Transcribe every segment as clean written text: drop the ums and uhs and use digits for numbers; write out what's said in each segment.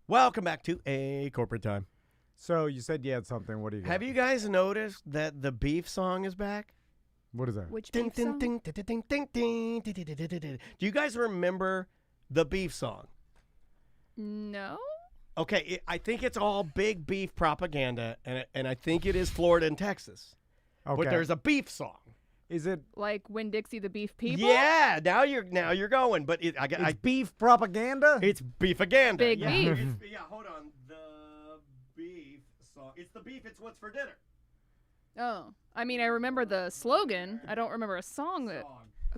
Welcome back to A Corporate Time. So you said you had something. What do you got? Have you guys noticed that the beef song is back? What is that? Which Ding, beef ding, song? ding, ding, ding, ding, ding, ding, ding, ding, ding. Do you guys remember the beef song? No. Okay, I think it's all big beef propaganda, and I think it is Florida and Texas. Okay. But there's a beef song. Is it? Like When Dixie the Beef People? Yeah, now you're going, but It's beef propaganda. it's beefaganda. Big yeah. beef. Yeah, hold on. The beef song. It's the beef. It's what's for dinner. Oh. I mean, I remember the slogan. I don't remember a song that.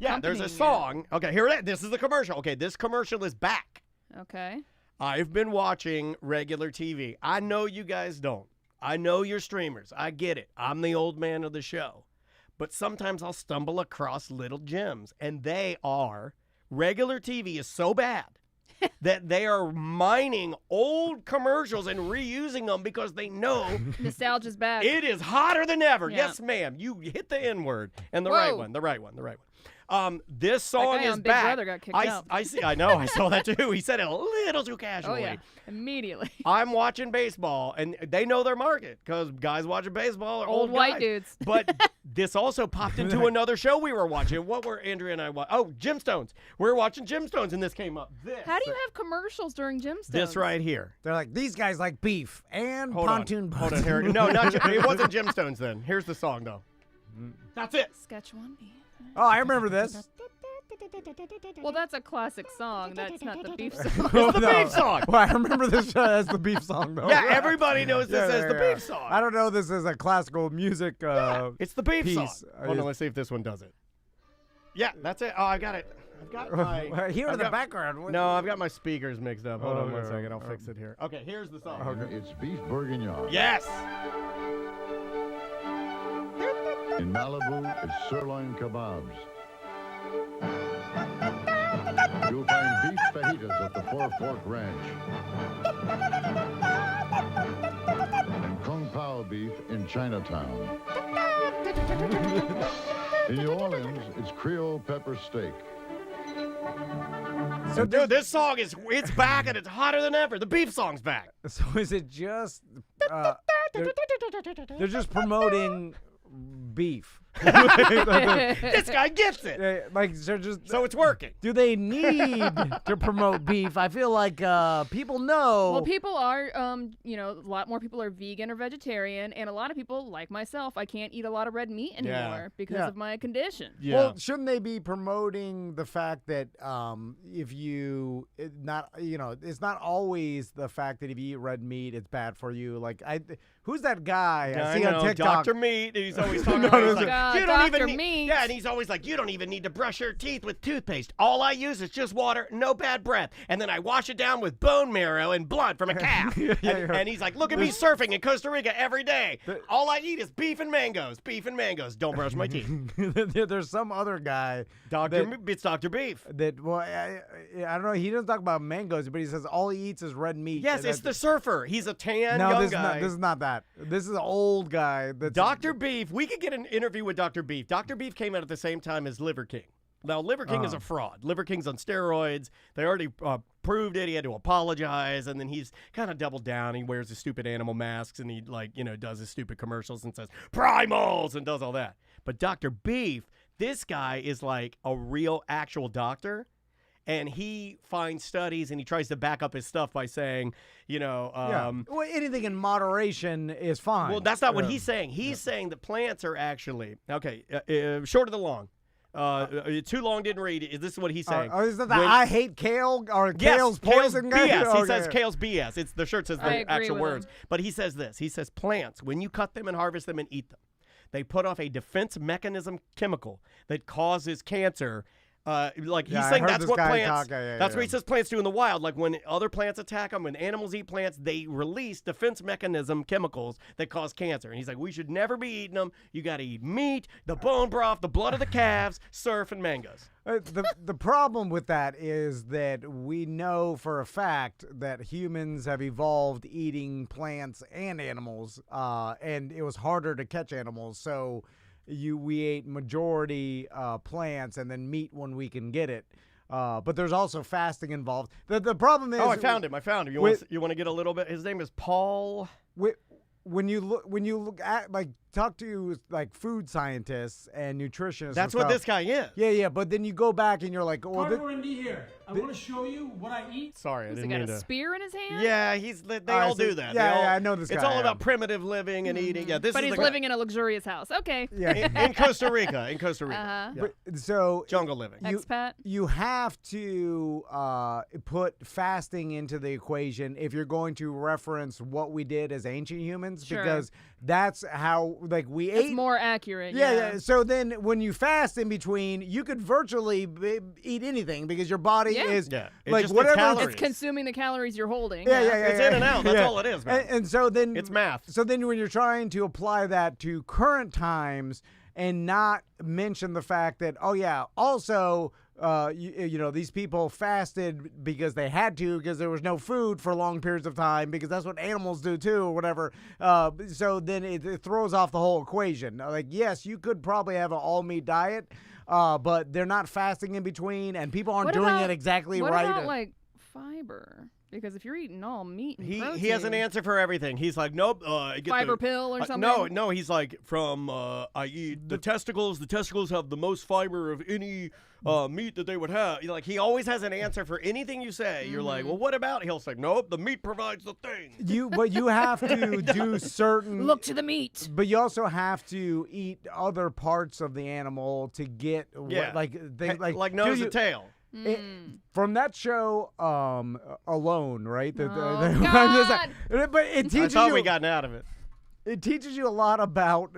Yeah, there's a accompanying song. Okay, here it is. This is the commercial. Okay, this commercial is back. it. Okay. I've been watching regular TV. I know you guys don't. I know you're streamers. I get it. I'm the old man of the show. But sometimes I'll stumble across little gems, and they are regular TV is so bad that they are mining old commercials and reusing them because they know Nostalgia's back. it is hotter than ever. Yeah. Yes, ma'am. You hit the N word and the Whoa. right one. This song That guy is on Big back. Brother got kicked out. I see. I know. I saw that too. He said it a little too Oh, casually. yeah. Immediately. I'm watching baseball, and they know their market because guys watching baseball are old white guys. dudes. But this also popped into another show we were watching. What were Andrea and I watching? Oh, Gemstones. We were watching Gemstones, and this came up. This. How do you have commercials during Gemstones? This right here. They're like, these guys like beef and Hold pontoon on. Hold on. boats. Here. No, not it wasn't Gemstones then. Here's the song, though. That's it. Sketch one. Oh, I remember this. Well, that's a classic song. That's not the beef song. It's the beef song. Well, I remember this as the beef song, though. Yeah, everybody knows this Yeah, as yeah, the yeah. beef song. I don't know this is a classical music. It's the beef piece. song. Hold on, let's see if this one does it. Yeah, that's it. Oh, I got it. I've got my. Here in I've the got- background. what- No, I've got my speakers mixed up. Hold on one Okay. second. I'll fix it here. Okay, here's the song. Okay. It's beef bourguignon. Yes. In Malibu, it's sirloin kebabs. You'll find beef fajitas at the Four Fork Ranch. And Kung Pao beef in Chinatown. In New Orleans, it's Creole pepper steak. So, Dude, this song it's back and it's hotter than ever. The beef song's back. so is it just they're just promoting beef? This guy gets it. Like they're just. So it's working. Do they need to promote beef? I feel like people know. Well, people are, a lot more people are vegan or vegetarian, and a lot of people, like myself, I can't eat a lot of red meat anymore because Yeah. of my condition. Yeah. Well, shouldn't they be promoting the fact that if you it's not always the fact that if you eat red meat, it's bad for you. Like who's that guy I see know, on TikTok? Dr. Meat. He's always talking No, about no, he's like, you don't Dr. even need, Meat. Yeah, and he's always like, you don't even need to brush your teeth with toothpaste. All I use is just water, no bad breath. And then I wash it down with bone marrow and blood from a calf. Yeah, and he's like, look at me surfing in Costa Rica every day. All I eat is beef and mangoes. Beef and mangoes. Don't brush my teeth. There's some other guy. It's Dr. Beef. That well, I don't know. He doesn't talk about mangoes, but he says all he eats is red meat. Yes, And it's the that's- surfer. He's a tan no. young This guy. is not that. This is an old guy. That's Dr. Beef, we could get an interview with Dr. Beef. Dr. Beef came out at the same time as Liver King. Now, Liver King is a fraud. Liver King's on steroids. They already proved it. He had to apologize, and then he's kind of doubled down. He wears his stupid animal masks, and he, does his stupid commercials and says, primals, and does all that. But Dr. Beef, this guy is like a real, actual doctor. And he finds studies and he tries to back up his stuff by saying, well, anything in moderation is fine. well, that's not what he's saying. He's saying that plants are actually, short of the long. Too long, didn't read it. This is what he's saying. Is that the I hate kale or kale's poison guy? BS. He Okay. says kale's BS. The shirt says I the agree actual with words. him. But he says this. He says plants, when you cut them and harvest them and eat them, they put off a defense mechanism chemical that causes cancer. He's I saying heard that's this what guy plants. talk. Yeah, That's what yeah. he says plants do in the wild. Like when other plants attack them, when animals eat plants, they release defense mechanism chemicals that cause cancer. And he's like, we should never be eating them. You got to eat meat, the bone broth, the blood of the calves, surf, and mangoes. The problem with that is that we know for a fact that humans have evolved eating plants and animals, and it was harder to catch animals. So we ate majority plants and then meat when we can get it. But there's also fasting involved. The problem is. Oh, I found him. You want to get a little bit? His name is Paul. When you look at talk to like food scientists and nutritionists. That's and what stuff. this guy is. Yeah. But then you go back and you're like, oh, Carter and D here. I want to show you what I eat. Sorry, I Has he didn't got mean a to. spear in his hand? Yeah, they all do that. Yeah, I know this guy. It's all yeah. about primitive living and eating. Yeah, this But is he's the living in a luxurious house. Okay. Yeah. in Costa Rica. Uh-huh. Yeah. But, so Jungle living. Expat. you have to put fasting into the equation if you're going to reference what we did as ancient humans, Sure. because that's how we It's ate. more accurate. Yeah. So then when you fast in between, you could virtually eat anything because your body Yeah. is Yeah, it like just needs whatever. calories. It's consuming the calories you're holding. Yeah. It's in and out. That's all it is, man. And so then It's math. So then when you're trying to apply that to current times and not mention the fact that, oh yeah, also these people fasted because they had to, because there was no food for long periods of time, because that's what animals do too, or whatever. So then it throws off the whole equation. Like, yes, you could probably have an all meat diet, but they're not fasting in between, and people aren't doing it exactly what right. What about like fiber? Because if you're eating all meat and protein, He has an answer for everything. He's like, nope. I get fiber the, pill or something. No. He's like, I eat the testicles. The testicles have the most fiber of any meat that they would have. Like, he always has an answer for anything you say. You're like, well, what about? He'll say, nope. The meat provides the thing. But you have to do certain. Look to the meat. But you also have to eat other parts of the animal to get like nose and tail. From that show alone, right? God. But it I teaches thought you. we gotten out of it. It teaches you a lot about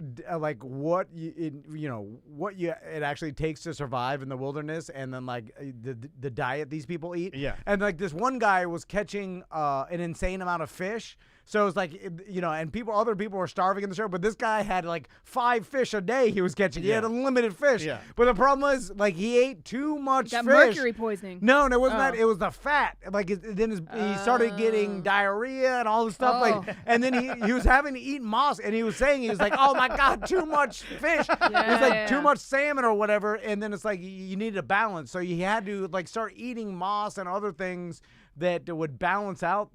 what it actually takes to survive in the wilderness, and then the diet these people eat. Yeah. And like this one guy was catching an insane amount of fish. So it's like, and other people were starving in the show, but this guy had like 5 fish a day he was catching. He had unlimited fish. Yeah. But the problem was, like, he ate too much Got fish. mercury poisoning. No, it wasn't that. Oh. It was the fat. Like, he started getting diarrhea and all this stuff. Oh. And then he was having to eat moss, and he was like, oh my God, too much fish. It's like too much salmon or whatever. And then it's like you needed a balance. So he had to like start eating moss and other things that would balance out,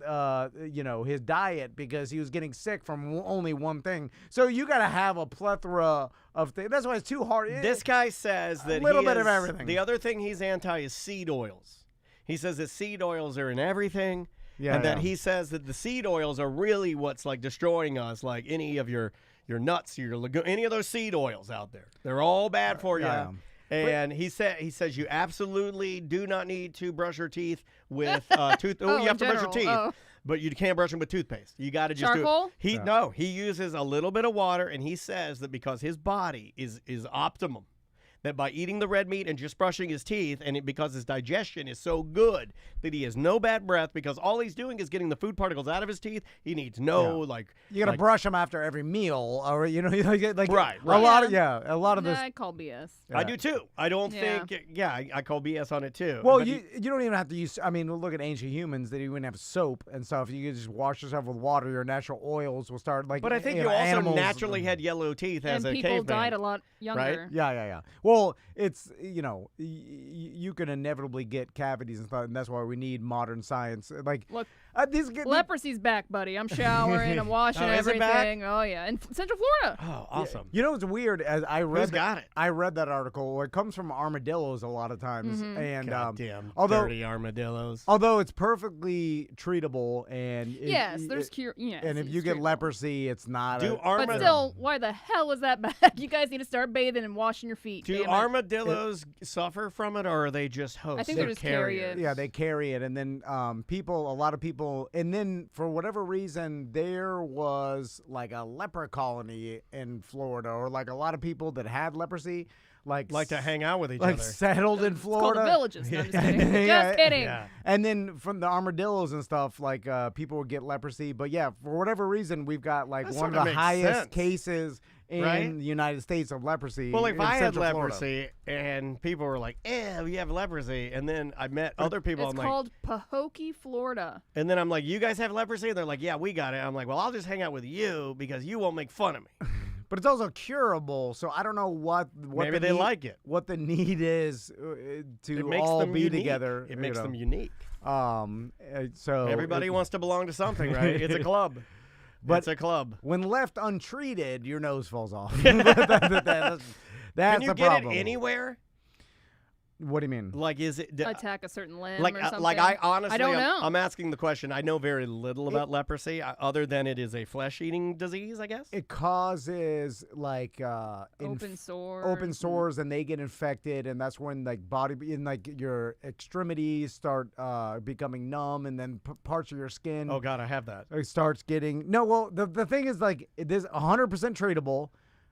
his diet, because he was getting sick from only one thing. So you got to have a plethora of things. That's why it's too hard. This guy says that a little bit of everything. The other thing he's anti is seed oils. He says that seed oils are in everything, and that he says that the seed oils are really what's like destroying us, like any of your nuts, your legume, any of those seed oils out there. They're all bad for you. Yeah. And he says you absolutely do not need to brush your teeth with tooth. Oh, you have to brush general. your teeth, Oh. but you can't brush them with toothpaste. You got to just Charcoal? do it. No, he uses a little bit of water, and he says that because his body is optimum, that by eating the red meat and just brushing his teeth, and because his digestion is so good that he has no bad breath, because all he's doing is getting the food particles out of his teeth. He needs you got to brush them after every meal, or like Right. a lot of this. I call BS. I do too. I don't Yeah. think. Yeah, I call BS on it too. Well, But you don't even have to use. I mean, look at ancient humans; they wouldn't have soap and stuff. You could just wash yourself with water. Your natural oils will start like. But I think you also animals, naturally had yellow teeth as And a people caveman. died a lot younger. Yeah. Well, it's you can inevitably get cavities and stuff, and that's why we need modern science. Like, Look, these leprosy's back, buddy. I'm showering. I'm washing Oh, is it back? everything. Oh yeah, in Central Florida. Oh, awesome. You know what's weird? As I read, Who's got it? I read that article. It comes from armadillos a lot of times, and Goddamn although dirty armadillos. it's perfully treatable, and Yes, there's cure. Yes, and if it's you get treatable. leprosy, it's not. Do But still, why the hell is that bad? You guys need to start bathing and washing your feet. Do damn it. armadillos suffer from it, or are they just hosts? I think they're just carriers. Yeah, they carry it, and then a lot of people, and then for whatever reason, there was like a leper colony in Florida, or like a lot of people that had leprosy, like to hang out with each like other. settled in It's called Florida. the villages. No, I'm just kidding. Yeah, Just kidding. Yeah. And then from the armadillos and stuff, like people would get leprosy. But yeah, for whatever reason, we've got like That one of sorta the makes highest sense. cases in Right? the United States of leprosy. Well, if in I had Central Florida. leprosy and people were like, you have leprosy," and then I met other people, It's I'm like, called Pahokee, Florida. and then I'm like, "You guys have leprosy?" And they're like, "Yeah, we got it." I'm like, "Well, I'll just hang out with you because you won't make fun of me." But it's also curable, so I don't know what Maybe they like it. What the need is It to makes all them be unique. together. It makes them unique. So Everybody wants to belong to something, right? It's a club. But it's a club. when left untreated, your nose falls off. That's Can you the get problem. it anywhere? What do you mean? Like, is it Attack a certain limb like or something. like I honestly I don't know. I'm asking the question. I know very little about leprosy other than it is a flesh-eating disease, I guess. It causes like open sores. open sores, and they get infected, and that's when like your extremities start becoming numb, and then parts of your skin. Oh God, I have that. It starts getting Well, the thing is like it is 100% treatable.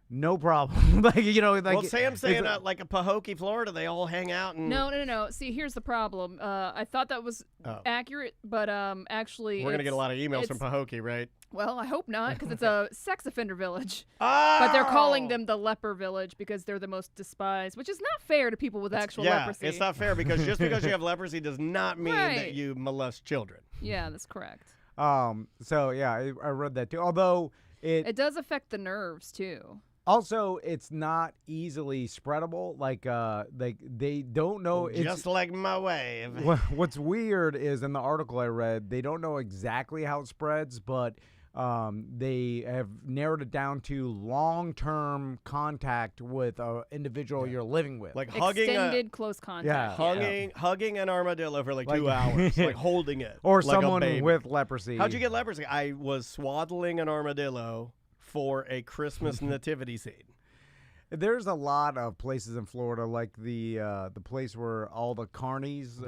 No problem. Like Well, Sam's saying like a Pahokee, Florida, they all hang out and No. See, here's the problem. I thought that was accurate, but actually, we're gonna get a lot of emails it's- from Pahokee, right? Well, I hope not, because it's a sex offender village. Oh! But they're calling them the leper village because they're the most despised, which is not fair to people with actual leprosy. It's not fair because just because you have leprosy does not mean that Right. you molest children. Yeah, that's correct. So yeah, I read that too. Although It does affect the nerves too. also it's not easily spreadable. Like they don't know. Just like my wave. What's weird is in the article I read, they don't know exactly how it spreads, but they have narrowed it down to long-term contact with an individual you're living with. Like hugging Extended close contact. hugging an armadillo for like 2 hours, like holding it, or like a someone baby. with leprosy. How'd you get leprosy? I was swaddling an armadillo for a Christmas nativity scene. There's a lot of places in Florida, like the place where all the carnies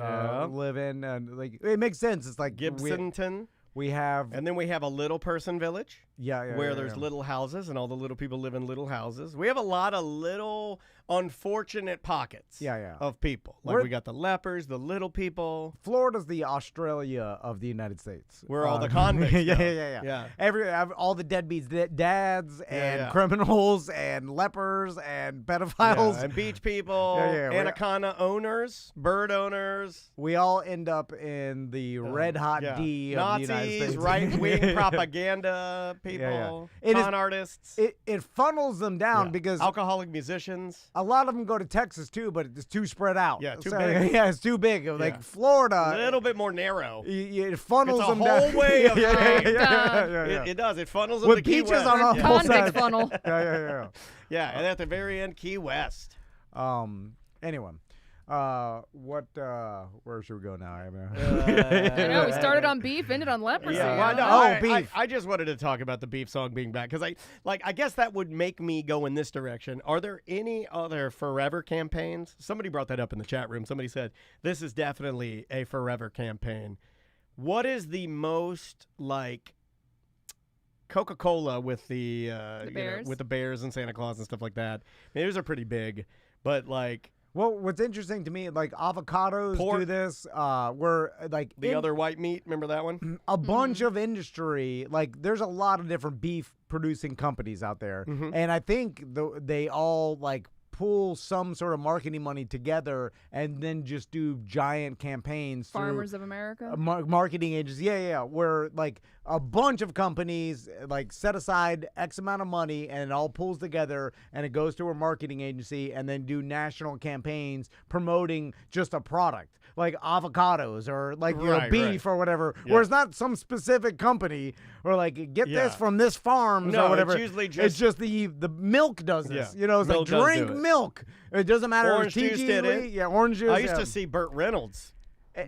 live in, and like it makes sense. It's like Gibsonton. We have, and then we have a little person village. Where there's yeah. little houses, and all the little people live in little houses. We have a lot of little unfortunate pockets of people. Like we got the lepers, the little people. Florida's the Australia of the United States. Where all the convicts go. Yeah. All the deadbeats, dads and criminals and lepers and pedophiles. And beach people, anaconda owners, bird owners. We all end up in the red hot D of Nazis, the United States. right-wing propaganda people, con artists. It funnels them down because alcoholic musicians. A lot of them go to Texas too, but it's too spread out. Yeah, too big. Yeah, it's too big. Like Florida, a little bit more narrow. It funnels it's them a down. whole way of It does. It funnels them with to Key beaches West. on both Convict sides. funnel. Yeah, and at the very end, Key West. Anyway. Where should we go now? I know, we started on beef, ended on leprosy. Beef. I just wanted to talk about the beef song being back because I guess that would make me go in this direction. Are there any other forever campaigns? Somebody brought that up in the chat room. Somebody said this is definitely a forever campaign. What is the most like Coca-Cola with the bears? With the bears and Santa Claus and stuff like that? I mean, those are pretty big, but like. Well, what's interesting to me, like avocados do this, where like other white meat, remember that one? A bunch of industry, like there's a lot of different beef producing companies out there, and I think they all like pull some sort of marketing money together and then just do giant campaigns. Farmers of America? Marketing agencies, where like a bunch of companies like set aside X amount of money and it all pulls together and it goes to a marketing agency and then do national campaigns promoting just a product like avocados or like beef or whatever, where it's not some specific company or like get this from this farm or whatever. It's usually just the milk does this. You know, it's milk like drink milk. It doesn't matter. Orange juice did it. Yeah, orange juice. I used to see Burt Reynolds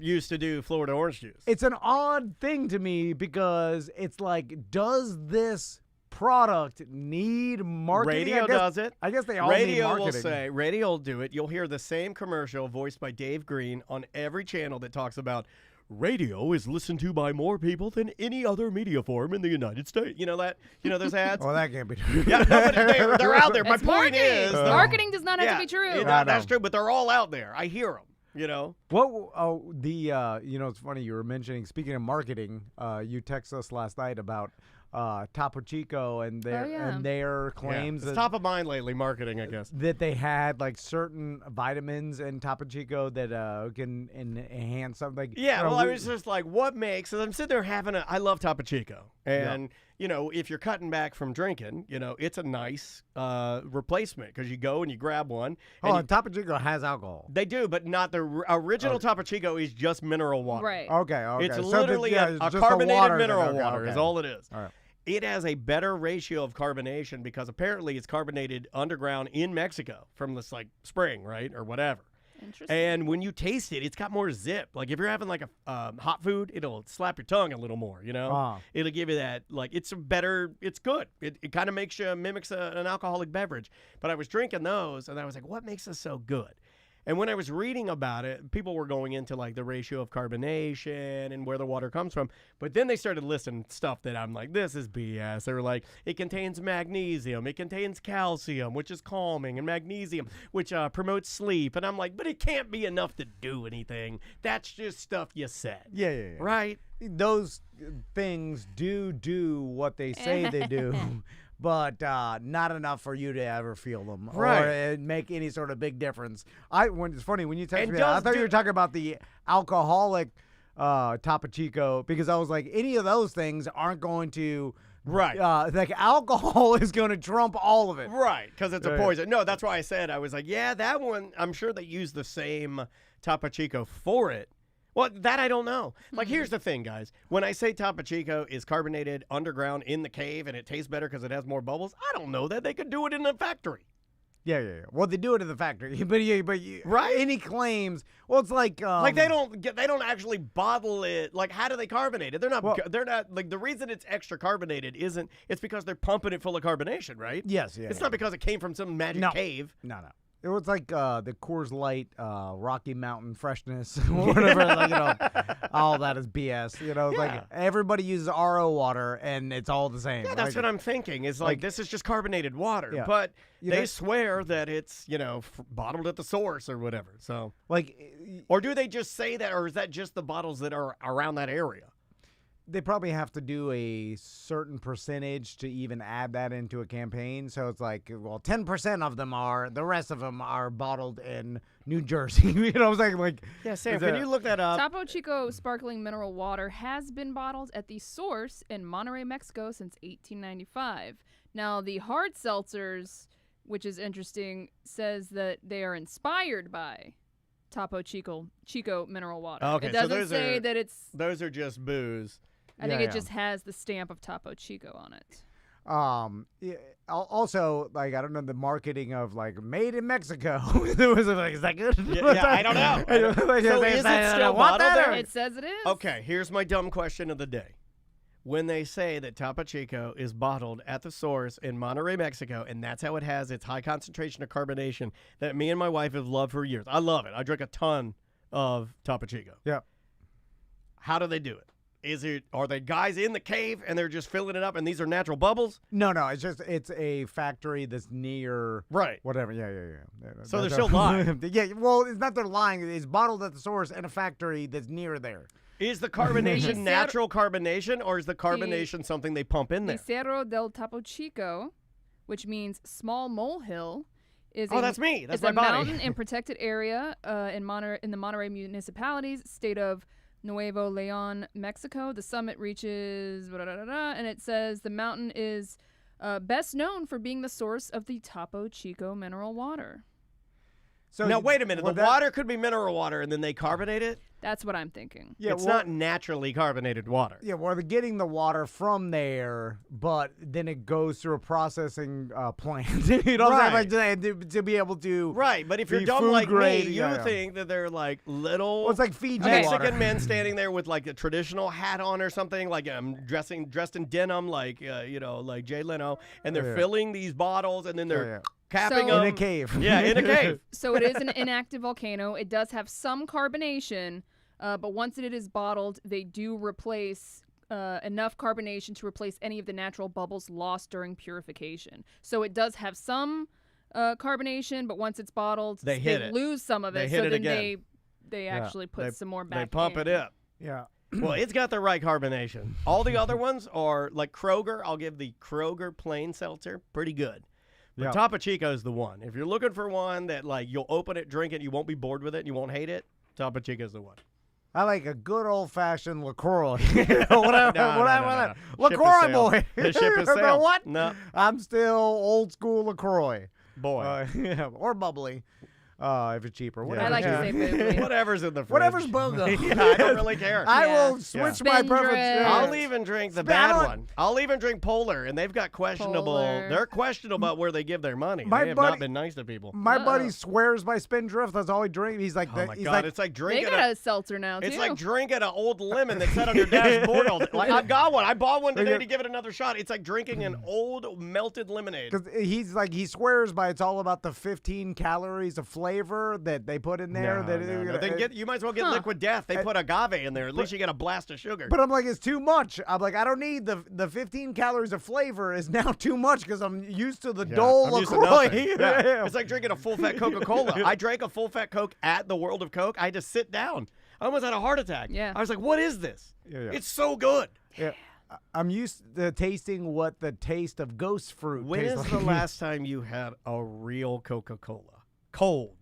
used to do Florida orange juice. It's an odd thing to me because it's like, does this product need marketing? Radio does it. I guess they all need marketing. Radio will do it. You'll hear the same commercial voiced by Dave Green on every channel that talks about radio is listened to by more people than any other media form in the United States. You know those ads? Well, that can't be true. Yeah, no, but they're out there. My point is, marketing does not have to be true. That's true, but they're all out there. I hear them. You know. It's funny you were mentioning. Speaking of marketing, you texted us last night about Topo Chico and their claims It's top of mind lately, marketing, I guess. that they had like certain vitamins in Topo Chico that can enhance something. Yeah, well, I was just like, what makes? And I'm sitting there having I love Topo Chico, and you know, if you're cutting back from drinking, you know, it's a nice replacement because you go and you grab one. And Topo Chico has alcohol. They do, but not the original Topo Chico is just mineral water. Right. Okay. It's So literally it's a just carbonated water mineral then. water Okay. is all it is. All right. It has a better ratio of carbonation because apparently it's carbonated underground in Mexico from this like spring, right, or whatever. Interesting. And when you taste it, it's got more zip. Like if you're having like a hot food, it'll slap your tongue a little more, you know? It'll give you that, like, it's good. It kind of mimics an alcoholic beverage. But I was drinking those, and I was like, what makes this so good? And when I was reading about it, people were going into like the ratio of carbonation and where the water comes from. But then they started listing stuff that I'm like, this is BS. They were like, it contains magnesium, it contains calcium, which is calming, and magnesium, which promotes sleep. And I'm like, but it can't be enough to do anything. That's just stuff you said. Yeah. Right? Those things do what they say they do. But not enough for you to ever feel them or make any sort of big difference. It's funny when you text me, I thought you were talking about the alcoholic Topo Chico because I was like, any of those things aren't going to. Right. Like alcohol is going to trump all of it. Right, because it's a poison. No, that's why I said, I was like, yeah, that one, I'm sure they use the same Topo Chico for it. Well, that I don't know. Like, here's the thing, guys. When I say Topo Chico is carbonated underground in the cave and it tastes better because it has more bubbles, I don't know that they could do it in a factory. Yeah. Well, they do it in the factory, but right? Any claims? Well, it's like they don't actually bottle it. Like, how do they carbonate it? They're not like the reason it's extra carbonated isn't. It's because they're pumping it full of carbonation, right? Yes. It's not because it came from some magic cave. No. It was like the Coors Light, Rocky Mountain freshness, whatever. Like, all that is BS. Like everybody uses RO water, and it's all the same. Yeah, that's what I'm thinking. Is like this is just carbonated water, but they swear that it's bottled at the source or whatever. So or do they just say that, or is that just the bottles that are around that area? They probably have to do a certain percentage to even add that into a campaign. So it's like, well, 10% of them are, the rest of them are bottled in New Jersey. You know what I'm saying? Like, yeah, Sam, can you look that up? Topo Chico sparkling mineral water has been bottled at the source in Monterrey, Mexico since 1895. Now, the hard seltzers, which is interesting, says that they are inspired by Topo Chico mineral water. Okay, it doesn't so say that it's... Those are just booze. I think it just has the stamp of Topo Chico on it. Also, like, I don't know, the marketing of like made in Mexico. It was like, is that good? Yeah, I don't know. So is it still bottled there? It says it is. Okay, here's my dumb question of the day. When they say that Topo Chico is bottled at the source in Monterrey, Mexico, and that's how it has its high concentration of carbonation that me and my wife have loved for years. I love it. I drink a ton of Topo Chico. Yeah. How do they do it? Are they guys in the cave and they're just filling it up and these are natural bubbles? No, it's a factory that's near whatever. Yeah. So they're still lying. Yeah, well, it's not they're lying. It's bottled at the source in a factory that's near there. Is the carbonation natural carbonation, or is the carbonation something they pump in there? The Cerro del Topo Chico, which means small molehill, is that's me. That's my a body. mountain and protected area in the Monterrey municipalities, state of Nuevo Leon, Mexico. The summit reaches, and it says the mountain is best known for being the source of the Topo Chico mineral water. So now, wait a minute. The water could be mineral water, and then they carbonate it? That's what I'm thinking. Yeah, it's not naturally carbonated water. Yeah, well, they're getting the water from there, but then it goes through a processing plant. You know what I'm saying? Like, to be able to Right, but if you're dumb like me, you think that they're like little it's like Fiji Mexican water. men standing there with like a traditional hat on or something, like dressed in denim, like like Jay Leno, and they're filling these bottles, and then they're capping them in a cave. Yeah, in a cave. So it is an inactive volcano. It does have some carbonation, but once it is bottled, they do replace enough carbonation to replace any of the natural bubbles lost during purification. So it does have some carbonation, but once it's bottled, they lose some of it. They hit so it then again. they actually put some more back in. They pump it up. Yeah. Well, it's got the right carbonation. All the other ones are like Kroger. I'll give the Kroger plain seltzer pretty good. But Yeah. Topo Chico is the one. If you're looking for one that like you'll open it, drink it, you won't be bored with it, and you won't hate it, Topo Chico is the one. I like a good old-fashioned LaCroix. whatever. No. LaCroix Ship has boy. sailed. The ship has The sailed. what? No. I'm still old-school LaCroix. Boy. Yeah, or bubbly. If it's cheaper. Whatever. I like to say bubbly. Whatever's in the fridge. Whatever's BOGO. Yeah, I don't really care. I Yeah. will switch my Spindrift. preference. I'll even drink the I bad don't- one. I'll even drink Polar, and they've got questionable. Polar. They're questionable about where they give their money. My They have buddy- not been nice to people. My buddy Uh-oh. swears by Spindrift. That's all he drinks. He's like, Oh my he's God! like, It's like They drinking. got a seltzer now, too. It's like drinking an old lemon that sat on your dashboard all day. Like I've got one. I bought one today to give it another shot. It's like drinking an old melted lemonade. because he's like, he swears by it's all about the 15 calories of flavor that they put in there. No. Then you might as well get liquid death. They put agave in there. At least you get a blast of sugar. But I'm like, it's too much. I'm like, I don't need the 15 calories of flavor is now too much because I'm used to the dull I'm used to LaCroix. nothing. Yeah. It's like drinking a full-fat Coca-Cola. I drank a full-fat Coke at the World of Coke. I had to sit down. I almost had a heart attack. Yeah. I was like, what is this? Yeah. It's so good. Yeah. I'm used to tasting what the taste of ghost fruit When tastes is like. the last time you had a real Coca-Cola? Cold.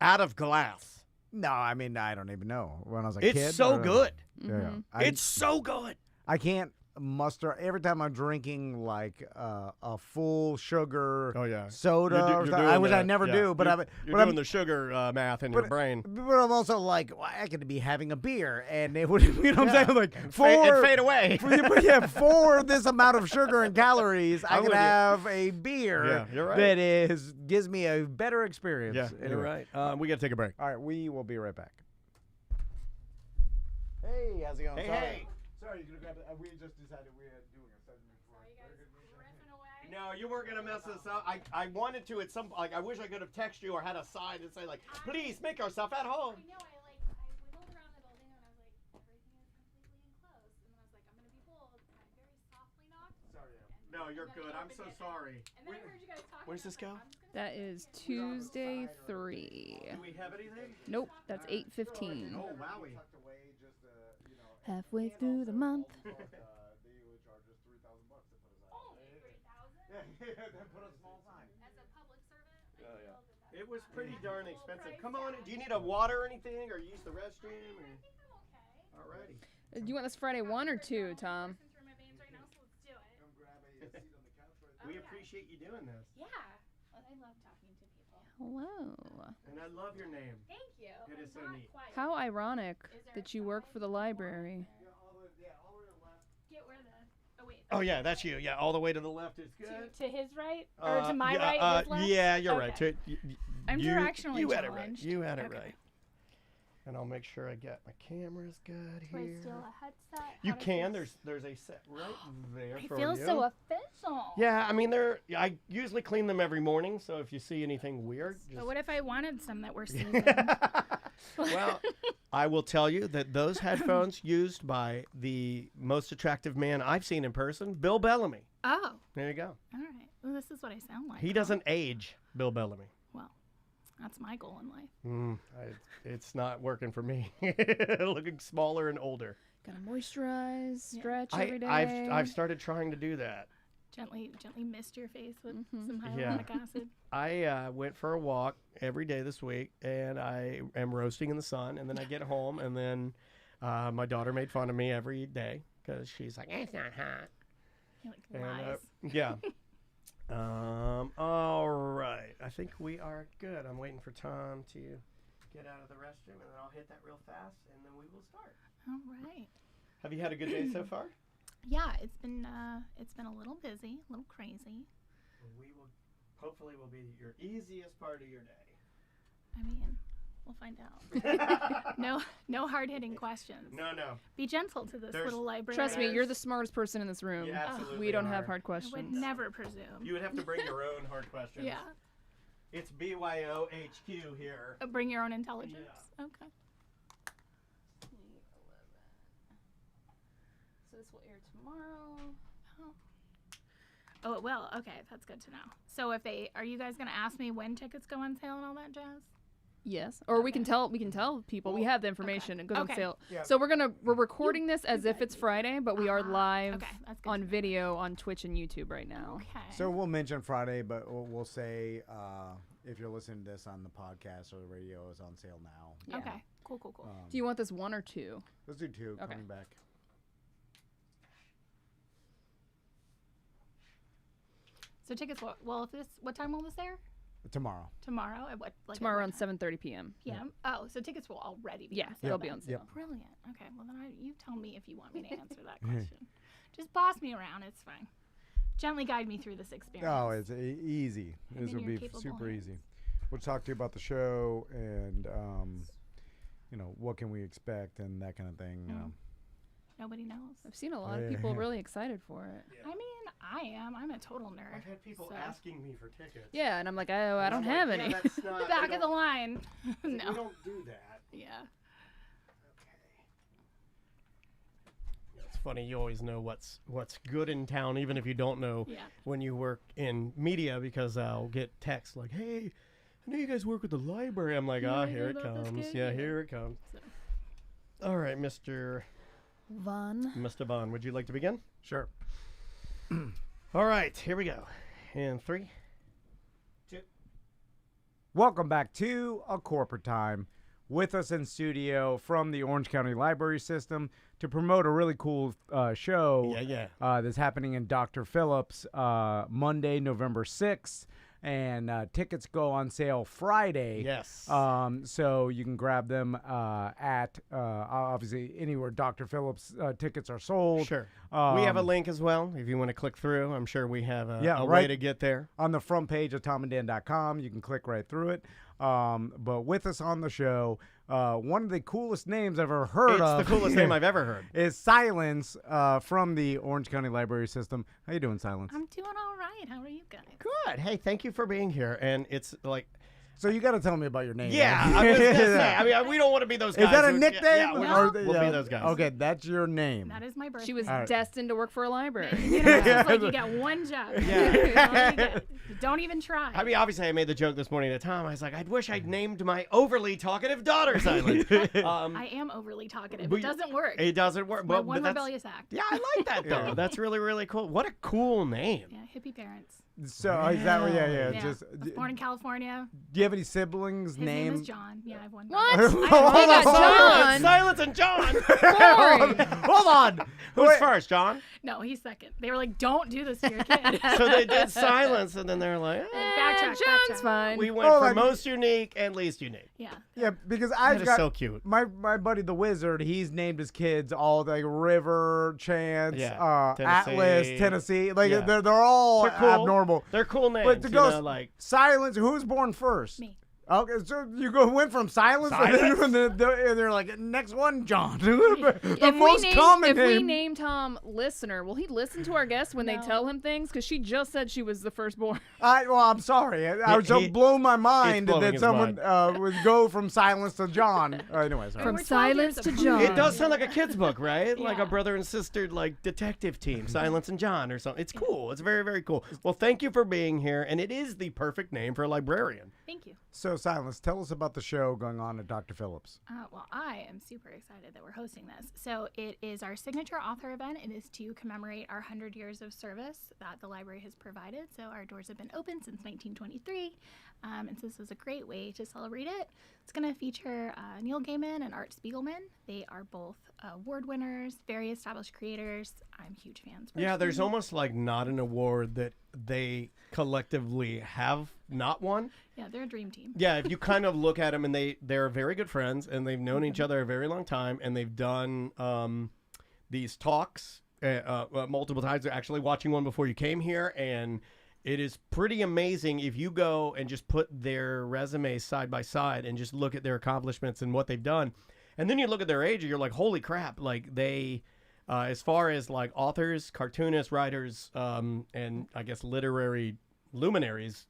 Out of glass. No, I mean, I don't even know. When I was a It's kid. so good. Yeah. It's so good. I can't muster every time I'm drinking like a full sugar Oh, yeah. soda. You're or doing something. I wish the- I never yeah. do, but You're I'm doing the sugar math in your brain. But I'm also like, well, I could be having a beer, and it would, you know what I'm saying? Like, And for fade away. for this amount of sugar and calories, I I'm could with you. have a beer Yeah, you're right. that gives me a better experience. Yeah, you're Anyway. right. We got to take a break. All right, we will be right back. Hey, how's it going? Hey, Sorry. hey. Sorry, you grab it. We just decided we were doing a segment for No, you weren't gonna mess this up. I wanted to at some like I wish I could have texted you or had a sign and say like, please make yourself at home. I know, I wiggled around the building and I was like, everything is completely enclosed. And then I was like, I'm going to be bold. And I very softly knocked. Sorry. No, you're good. I'm so sorry. And then I heard you guys talking. Where's this go? That is Tuesday 3. Do we have anything? Nope, that's 8:15. Oh, wowie. Halfway through the month. As a public servant, I feel that that's It was pretty darn expensive. Come on. Do you need a water or anything, or use the restroom? Or... okay. Alrighty. Do you want this Friday 1 or 2, Tom? Through my veins right now, so let's do it. We appreciate you doing this, Yeah. Well, I love talking to people. Hello. and I love your name. Thank you. It is so Not neat. quite. How ironic that you work for the library. Get where the. Oh, wait. Oh yeah, that's you. Yeah, all the way to the left is good. To his right? Or to my yeah, right? His left? Yeah, you're Okay. right. To- I'm you- directionally You had it right. challenged. You had it Okay. right. And I'll make sure I get my cameras good Do I here. steal a headset? You How does can. this- There's a set right there I for feel you. so official. Yeah, I mean they're. I usually clean them every morning, so if you see anything weird, just. But what if I wanted some that were seasoned? Well, I will tell you that those headphones used by the most attractive man I've seen in person, Bill Bellamy. Oh, There you go. all right. Well, this is what I sound like. He doesn't age, Bill Bellamy. Well, that's my goal in life. It's not working for me. Looking smaller and older. Gotta moisturize, stretch every day. I've started trying to do that. Gently mist your face with Mm-hmm. some hyaluronic acid. I went for a walk every day this week, and I am roasting in the sun. And then I get home, and then my daughter made fun of me every day because she's like, "It's not hot." You're like And, lies. yeah. All right. I think we are good. I'm waiting for Tom to get out of the restroom, and then I'll hit that real fast, and then we will start. All right. Have you had a good day so far? Yeah, it's been a little busy, a little crazy. We will. Hopefully, will be your easiest part of your day. I mean, we'll find out. No hard-hitting questions. No. Be gentle to this There's- little library. Trust me, you're the smartest person in this room. You absolutely We don't are. have hard I questions. would never presume. You would have to bring your own hard questions. Yeah. It's BYOHQ here. Bring your own intelligence. Okay. So this will air tomorrow. Oh, it will. Okay, that's good to know. So are you guys gonna ask me when tickets go on sale and all that jazz? Yes, or we can tell people we have the information and goes on Okay. sale. Yeah. So we're recording this as if it's Friday, but we are live Okay, that's good on to know. video on Twitch and YouTube right now. Okay. So we'll mention Friday, but we'll say if you're listening to this on the podcast or the radio, is on sale now. Yeah. Okay. Cool. Do you want this 1 or 2? Let's do 2 Okay. coming back. So tickets. Well, what time will this air? Tomorrow. Tomorrow at what? Like Tomorrow at around what time? 7:30 p.m. PM. Oh, so tickets will already be. Yeah, on sale. they'll be on sale. Yep. Brilliant. Okay. Well, then you tell me if you want me to answer that question. Just boss me around. It's fine. Gently guide me through this experience. Oh, it's easy. I'm This in will your be capable super hands. easy. We'll talk to you about the show and what can we expect and that kind of thing. Nobody knows. I've seen a lot of people really excited for it. I mean, I am. I'm a total nerd. I've had people so- asking me for tickets. Yeah, and I'm like, I don't have any. Yeah, that's not, Back of the line. We No. don't do that. Yeah. It's funny, you always know what's good in town, even if you don't know Yeah. when you work in media, because I'll get texts like, "Hey, I know you guys work with the library." I'm like, Yeah, "Ah, I here heard it about this comes. gig, Yeah, yeah." here it comes." So- All right, Mr. Vaughn, would you like to begin? Sure. All right, here we go. In 3, 2. Welcome back to A Corporate Time. With us in studio from the Orange County Library System to promote a really cool show Yeah. that's happening in Dr. Phillips Monday, November 6th. And tickets go on sale Friday. Yes. So you can grab them at obviously anywhere Dr. Phillips tickets are sold. Sure. We have a link as well if you want to click through. I'm sure we have a way right. to get there. On the front page of tomandan.com. You can click right through it. But with us on the show, one of the coolest names I've ever heard of. It's the coolest name I've ever heard. Is Silence from the Orange County Library System. How you doing, Silence? I'm doing all right. How are you guys? Good. Hey, thank you for being here. And it's like, So you got to tell me about your name. yeah, right? I was gonna say. I mean, we don't want to be those guys. Is that a who- nickname? Yeah, No. we'll be those guys. Okay, that's your name. That is my birthday. She was All right. destined to work for a library. You know, it's just like you get one job. Don't even try. I mean, obviously, I made the joke this morning to Tom. I was like, I wish I'd named my overly talkative daughter Silence. I am overly talkative. but It doesn't work. It doesn't work. My But one that's, rebellious act. yeah, I like that though. Yeah. That's really, really cool. What a cool name. Yeah, hippie parents. So is that yeah. Yeah. Just I was born in California. do you have any siblings His name named? is John. Yeah, I have one. What? brother. They Hold got on. John. Silence and John. Boring. Hold on. Who's Wait. first, John? No, he's second. They were like, "Don't do this to your kid." So they did Silence, and then they're like, Backtrack, John's backtrack. fine. we went Oh, for like- most unique and least unique. Yeah. Yeah, because That I've is got so cute. my buddy the Wizard. He's named his kids all like River, Chance, Yeah, Atlas, Tennessee. Tennessee. Like Yeah. they're all They're cool. abnormal. They're cool names. But to you go know, like Silence. Who was born first? Me. Okay, so you went from Silence, and then they're like next one, John. the most common if we name. name Tom listener, will he listen to our guests when they No. tell him things? Because she just said she was the firstborn. I'm sorry. I was so he- blown my mind blowing that his someone would go from Silence to John. Anyway, sorry. From we're 12 silence years to apart. John. it does sound like a kid's book, right? Like a Yeah. brother and sister, like detective team, Silence and John, or something. It's cool. It's very, very cool. Well, thank you for being here, and it is the perfect name for a librarian. Thank you. So, Silence, tell us about the show going on at Dr. Phillips. Well, I am super excited that we're hosting this. So it is our signature author event. It is to commemorate our 100 years of service that the library has provided. So our doors have been open since 1923, and so this is a great way to celebrate it. It's going to feature Neil Gaiman and Art Spiegelman. They are both award winners, very established creators. I'm huge fans. Yeah, there's personally. almost like not an award that they collectively have not won. Yeah, they're a dream team. Yeah, if you kind of look at them, and they're very good friends, and they've known each other a very long time, and they've done these talks multiple times. They're actually watching one before you came here, and it is pretty amazing if you go and just put their resumes side by side and just look at their accomplishments and what they've done. And then you look at their age and you're like, holy crap, like they, as far as like authors, cartoonists, writers, and I guess literary luminaries.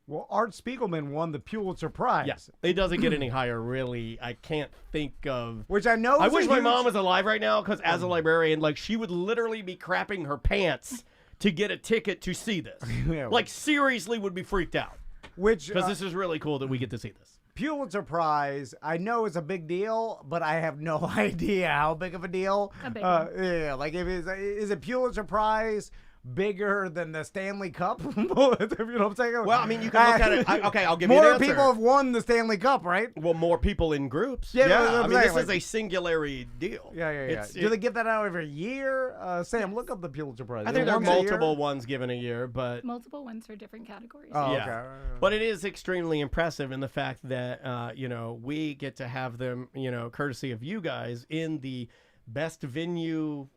Well, Art Spiegelman won the Pulitzer Prize. Yes, it doesn't get any higher, really. I can't think of. Which I know. I is a wish my huge- mom was alive right now, because as a librarian, like she would literally be crapping her pants to get a ticket to see this. Yeah, Like seriously, would be freaked out which because this is really cool that we get to see this. Pulitzer Prize, I know it's a big deal, but I have no idea how big of a deal. A big one. Yeah, like is it Pulitzer Prize bigger than the Stanley Cup? You know what I'm saying? Well, I mean, you can look at it. Okay, I'll give you more an answer. people have won the Stanley Cup, right? Well, more people in groups. Yeah, that's what I I'm mean, saying, this is like- a singularity deal. Yeah. Do they give that out every year? Sam, look up the Pulitzer Prize. I Is think it there are once a year? multiple ones given a year, but Multiple ones for different categories. Oh, yeah. okay. But it is extremely impressive in the fact that we get to have them, courtesy of you guys, in the best venue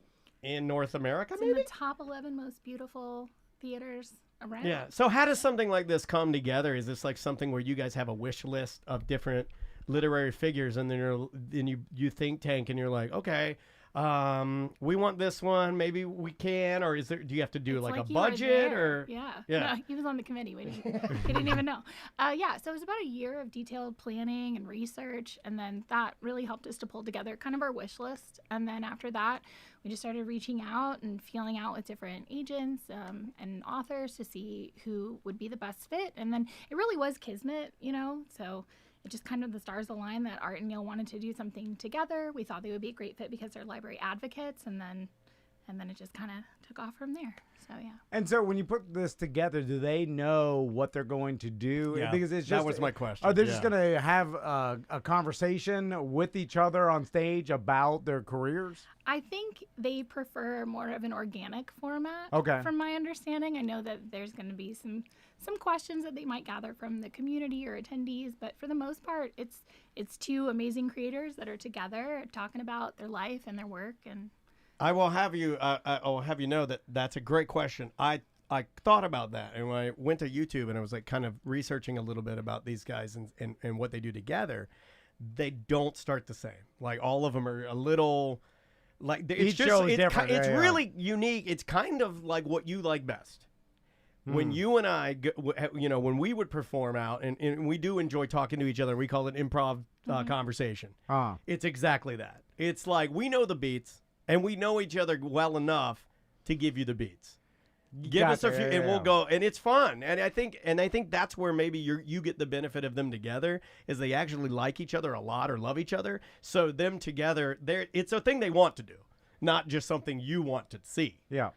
in North America. It's in Maybe. the top 11 most beautiful theaters around. Yeah. So how does something like this come together? Is this like something where you guys have a wish list of different literary figures, and then you think tank and you're like, okay, we want this one, maybe we can, or do you have to do It's like a you were budget, there. or Yeah. Yeah. No, he was on the committee. He didn't even know. Yeah, so it was about a year of detailed planning and research, and then that really helped us to pull together kind of our wish list. And then after that, we just started reaching out and feeling out with different agents and authors to see who would be the best fit. And then it really was kismet, so it just kind of the stars aligned that Art and Neil wanted to do something together. We thought they would be a great fit because they're library advocates, and then it just kind of took off from there. So yeah. And so when you put this together, do they know what they're going to do? Yeah, Because it's that just, was my question, Are they just yeah. going to have a conversation with each other on stage about their careers? I think they prefer more of an organic format. Okay. From my understanding, I know that there's going to be some questions that they might gather from the community or attendees, but for the most part, it's two amazing creators that are together talking about their life and their work. And I will have you. I'll have you know that that's a great question. I thought about that, and when I went to YouTube and I was like kind of researching a little bit about these guys and what they do together, they don't start the same. Like all of them are a little like it's Each just show is it's, different. it's Yeah, yeah. really unique. It's kind of like what you like best. When you and I, when we would perform out, and we do enjoy talking to each other, we call it improv conversation. It's exactly that. It's like we know the beats, and we know each other well enough to give you the beats. Give us a Gotcha, few, yeah, and yeah. we'll go, and it's fun. And I think that's where maybe you get the benefit of them together, is they actually like each other a lot or love each other. So them together, it's a thing they want to do, not just something you want to see. Yeah.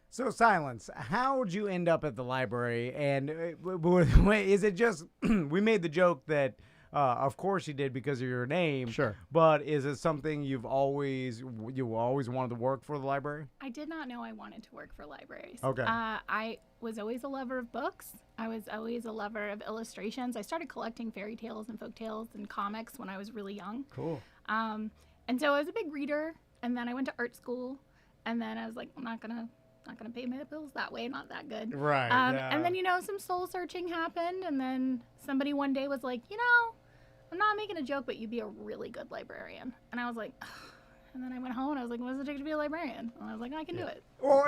So, Silence, how would you end up at the library? And is it just, we made the joke that, of course you did because of your name. Sure. But is it something you always wanted to work for the library? I did not know I wanted to work for libraries. Okay. I was always a lover of books. I was always a lover of illustrations. I started collecting fairy tales and folk tales and comics when I was really young. Cool. And so I was a big reader, and then I went to art school, and then I was like, I'm not gonna pay my bills that way, not that good. Right. And then some soul searching happened, and then somebody one day was like, I'm not making a joke, but you'd be a really good librarian. And I was like, ugh. And then I went home and I was like, what does it take to be a librarian? And I was like, I can do it. Well,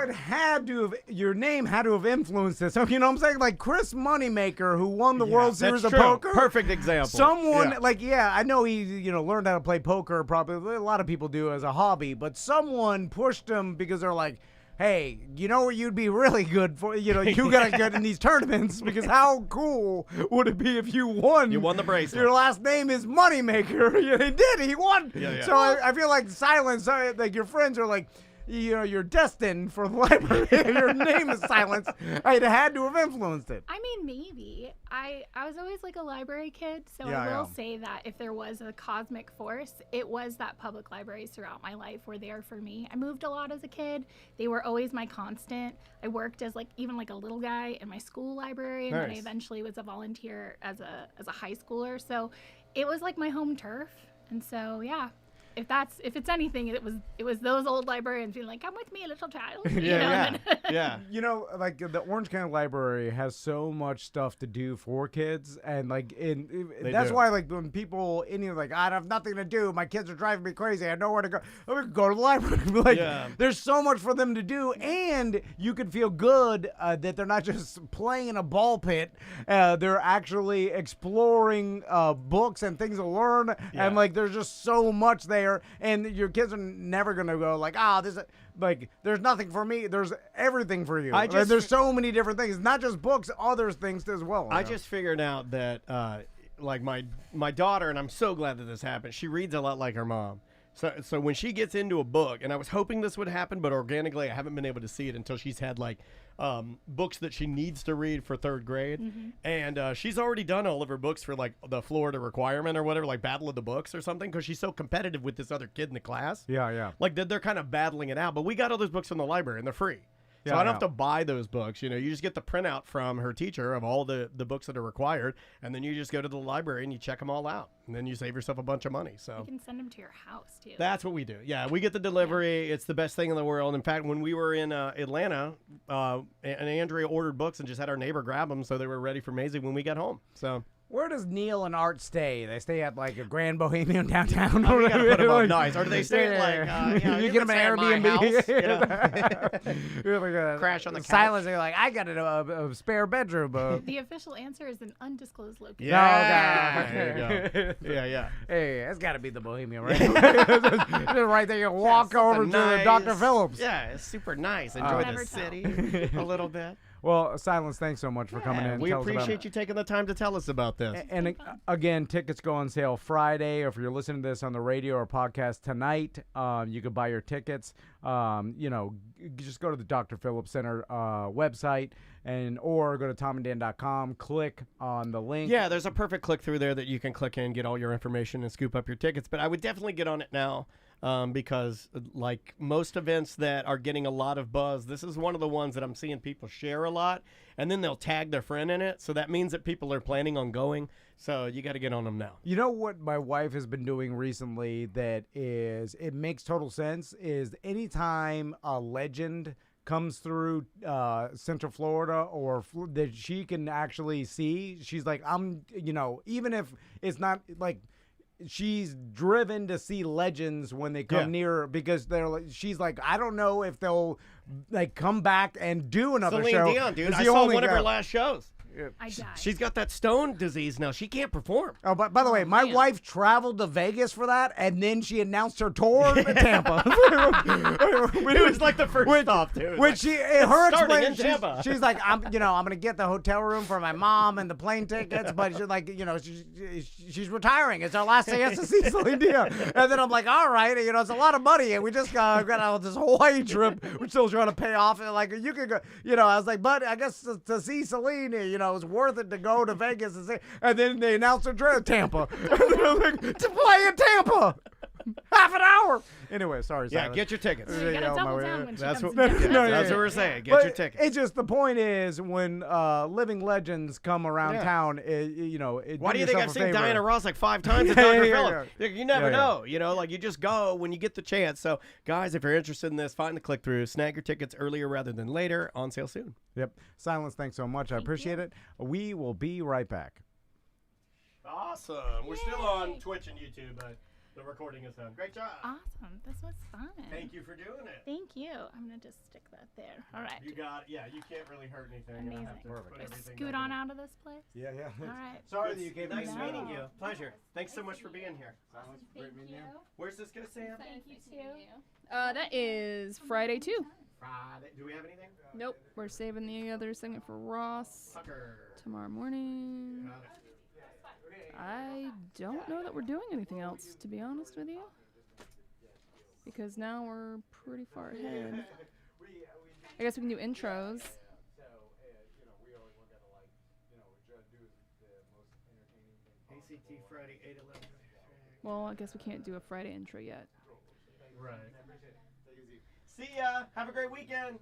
your name had to have influenced this. So, you know what I'm saying? Like Chris Moneymaker, who won the World Series of Poker. Perfect example. Someone, I know he, learned how to play poker, probably a lot of people do as a hobby, but someone pushed him because they're like, hey, you know what you'd be really good for? You got to get in these tournaments, because how cool would it be if you won? You won the bracelet. Your last name is Moneymaker. Yeah, he did. He won. Yeah. So I feel like Silence, like your friends are like, you're destined for the library. Your name is Silence. It had to have influenced it. I mean, maybe. I was always like a library kid, so Yeah, I will yeah. say that if there was a cosmic force, it was that public libraries throughout my life were there for me. I moved a lot as a kid. They were always my constant. I worked as even a little guy in my school library, and then I Nice. eventually was a volunteer as a high schooler. So it was like my home turf. And so yeah. If it's anything, it was those old librarians being like, "Come with me, little child." Yeah. Like the Orange County Library has so much stuff to do for kids, and that's do. why when people I have nothing to do, my kids are driving me crazy, I have nowhere to go. Go to the library. There's so much for them to do, and you can feel good that they're not just playing in a ball pit. They're actually exploring books and things to learn, and there's just so much there. And your kids are never gonna go there's nothing for me. There's everything for you. There's so many different things, not just books, other things as well. I just figured out that like my daughter, and I'm so glad that this happened. She reads a lot like her mom. So when she gets into a book, and I was hoping this would happen, but organically I haven't been able to see it until she's had like books that she needs to read for 3rd grade. And she's already done all of her books for like the Florida requirement or whatever, like Battle of the Books or something, because she's so competitive with this other kid in the class. Yeah. Like they're kind of battling it out. But we got all those books from the library, and they're free. So I don't have to buy those books. You know, you just get the printout from her teacher of all the books that are required, and then you just go to the library and you check them all out, and then you save yourself a bunch of money. So You can send them to your house too. that's what we do. Yeah, we get the delivery. It's the best thing in the world. In fact, when we were in Atlanta, and Andrea ordered books and just had our neighbor grab them so they were ready for Maisie when we got home. So Where does Neil and Art stay? They stay at like a Grand Bohemian downtown. we gotta put them up nice. Or do they stay at like you get them an Airbnb? You know? Crash on the couch. Silence. They're like, I got a spare bedroom. The official answer is an undisclosed location. Yeah, there you go. Yeah. Hey, that's got to be the Bohemian, right? Just right there. You walk over to the Dr. Phillips. Yeah, it's super nice. Enjoy Never the tell. city a little bit. Well, Silence, thanks so much for coming in. We Tell us about appreciate it. you taking the time to tell us about this. And again, tickets go on sale Friday. Or if you're listening to this on the radio or podcast tonight, you can buy your tickets. Just go to the Dr. Phillips Center website or go to tomanddan.com. Click on the link. Yeah, there's a perfect click through there that you can click in, get all your information, and scoop up your tickets. But I would definitely get on it now. Because like most events that are getting a lot of buzz, this is one of the ones that I'm seeing people share a lot, and then they'll tag their friend in it. So that means that people are planning on going. So you got to get on them now. You know what my wife has been doing recently that it makes total sense is anytime a legend comes through Central Florida or that she can actually see, she's like, even if it's not like, she's driven to see legends when they come near because she's like, I don't know if they'll like come back and do another Celine show. Dion, dude. I saw one of her last shows. I died. She's got that stone disease now. She can't perform. Oh, but by the way, my wife traveled to Vegas for that, and then she announced her tour in Tampa. It was like the first stop, too. Which starting in Tampa. she's like, I'm gonna get the hotel room for my mom and the plane tickets, but she's like, she's retiring. It's our last chance to see Celine Dion. And then I'm like, all right, it's a lot of money, and we just got out this Hawaii trip. We're still trying to pay off. And like, you could go, I was like, but I guess to see Celine, it's worth it to go to Vegas and see. And then they announced her trip to Tampa. To play in Tampa. Half an hour. Anyway, sorry. Yeah, Silence. get your tickets. You gotta double down when she That's comes what, to town. that's what we're saying. Get your tickets. It's just the point is when living legends come around town, Why do you think I've seen Diana Ross like 5 times at Dr. Phillips? You never know. Like you just go when you get the chance. So, guys, if you're interested in this, find the click through. Snag your tickets earlier rather than later. On sale soon. Yep. Silence, thanks so much. I appreciate it. We will be right back. Awesome. We're still on Twitch and YouTube, but the recording is done. Great job. Awesome. This was fun. Thank you for doing it. Thank you. I'm going to just stick that there. All right. You can't really hurt anything. Amazing. Have to put everything Scoot back on in. out of this place. Yeah. All right. Sorry that you gave Nice me meeting you. Pleasure. Thanks so much for being here. Thank you. Where's this going to say? Thank you, too. That is Friday too. Friday. Do we have anything? Nope. We're saving the other segment for Ross Tucker. tomorrow morning. Got it. I don't know that we're doing anything else, to be honest with you. Because now we're pretty far ahead. I guess we can do intros. ACT Friday, 8/11. Well, I guess we can't do a Friday intro yet. Right. See ya. Have a great weekend.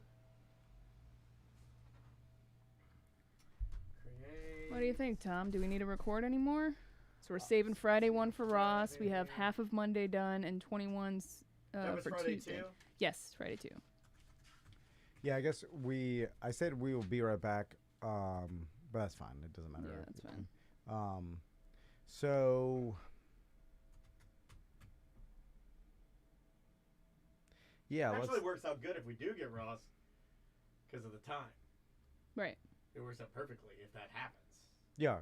What do you think, Tom? Do we need to record anymore? So we're saving Friday one for Ross. We have half of Monday done and 21's That was for Friday Tuesday. too? Yes, Friday 2. Yeah, I guess I said we will be right back, but that's fine. It doesn't matter. Yeah, that's fine. So, yeah, Actually, it works out good if we do get Ross because of the time. Right. It works out perfectly if that happens. Yeah.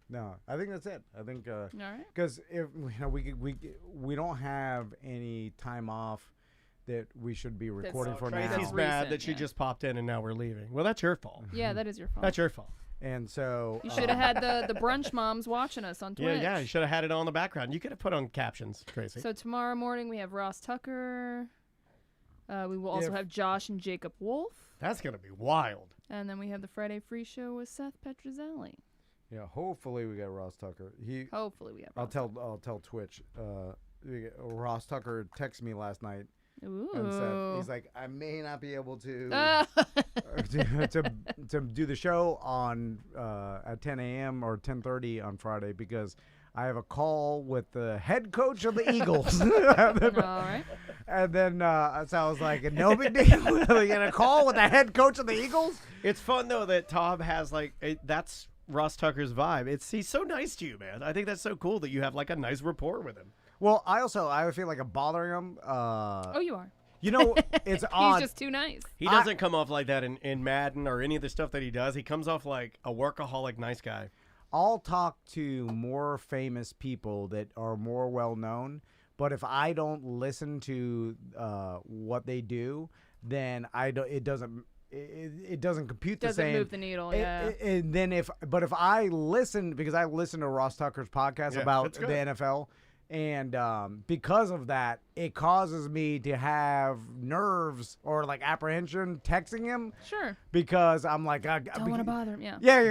No, I think that's it. I think All right. because if we don't have any time off that we should be recording for now. Tracy's That's mad recent, that she yeah. just popped in and now we're leaving. Well, that's your fault. Yeah, that is your fault. That's your fault. And so You should have had the brunch moms watching us on Twitch. Yeah, you should have had it on the background. You could have put on captions, Tracy. So tomorrow morning we have Ross Tucker. We will also have Josh and Jacob Wolf. That's going to be wild. And then we have the Friday Free Show with Seth Petrozelli. yeah, hopefully we get Ross Tucker. Hopefully we have I'll Ross tell Twitch. Ross Tucker texted me last night Ooh. and said he's like, I may not be able to to do the show on at 10 a.m. or 10:30 on Friday because I have a call with the head coach of the Eagles. All right. And then so I was like, no big deal. We get a call with the head coach of the Eagles. It's fun, though, that Tom has, that's Ross Tucker's vibe. He's so nice to you, man. I think that's so cool that you have, a nice rapport with him. Well, I feel like I'm bothering him. Oh, you are. You know, it's odd. He's just too nice. He doesn't come off like that in Madden or any of the stuff that he does. He comes off like a workaholic nice guy. I'll talk to more famous people that are more well-known, but if I don't listen to what they do, then it doesn't compute the same. Doesn't move the needle, yeah. And then if I listen, because I listen to Ross Tucker's podcast about the NFL, and because of that, it causes me to have nerves or apprehension texting him. Sure. Because I'm like, Don't want to bother him, yeah. Yeah.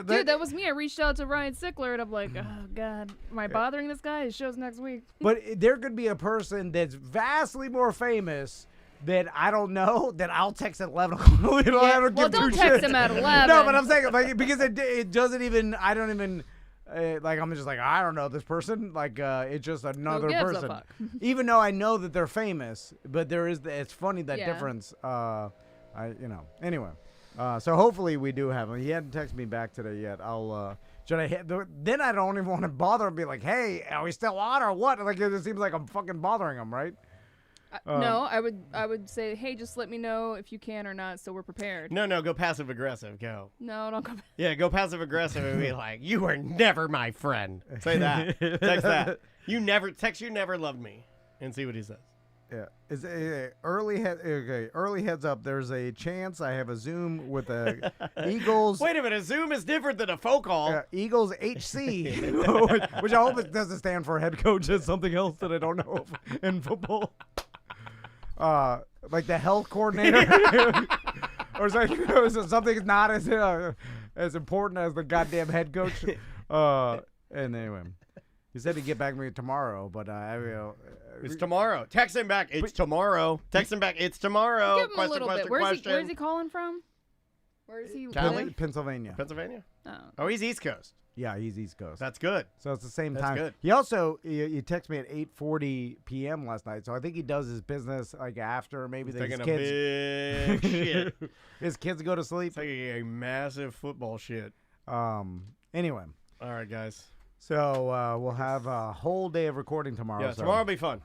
Dude, that was me. I reached out to Ryan Sickler, and I'm like, oh, God, am I bothering this guy? His show's next week. But there could be a person that's vastly more famous that I don't know that I'll text at 11 o'clock. Well, don't text him at 11. No, but I'm saying, because it doesn't even, I don't even, I'm just like, I don't know this person. It's just another gives a person. fuck? Even though I know that they're famous, but it's funny that difference. Anyway. So hopefully we do have him. He hadn't texted me back today yet. Then I don't even want to bother and be like, hey, are we still on or what? It seems like I'm fucking bothering him, right? No, I would say, hey, just let me know if you can or not, so we're prepared. No, go passive aggressive. Go. No, don't go. Yeah, go passive aggressive and be like, you were never my friend. Say that. Text that. You never loved me, and see what he says. Yeah. Early heads up. There's a chance I have a Zoom with the Eagles. Wait a minute. A Zoom is different than a phone call. Eagles HC, which I hope it doesn't stand for head coach. It's something else that I don't know in football. Like the health coordinator, or something not as important as the goddamn head coach. And anyway, he said he'd get back to me tomorrow, but it's tomorrow. Text him back. It's tomorrow. Text him back. It's tomorrow. Give him a little bit. Where's he calling from? Where is he? Pennsylvania. Pennsylvania? Oh, he's East Coast. Yeah, he's East Coast. That's good. So it's the same That's time. Good. He also he texted me at 8:40 p.m. last night. So I think he does his business after maybe He's taking his a kids. big shit. His kids go to sleep. Taking a massive football shit. Anyway. All right, guys. So we'll have a whole day of recording tomorrow. Yeah, tomorrow will be fun.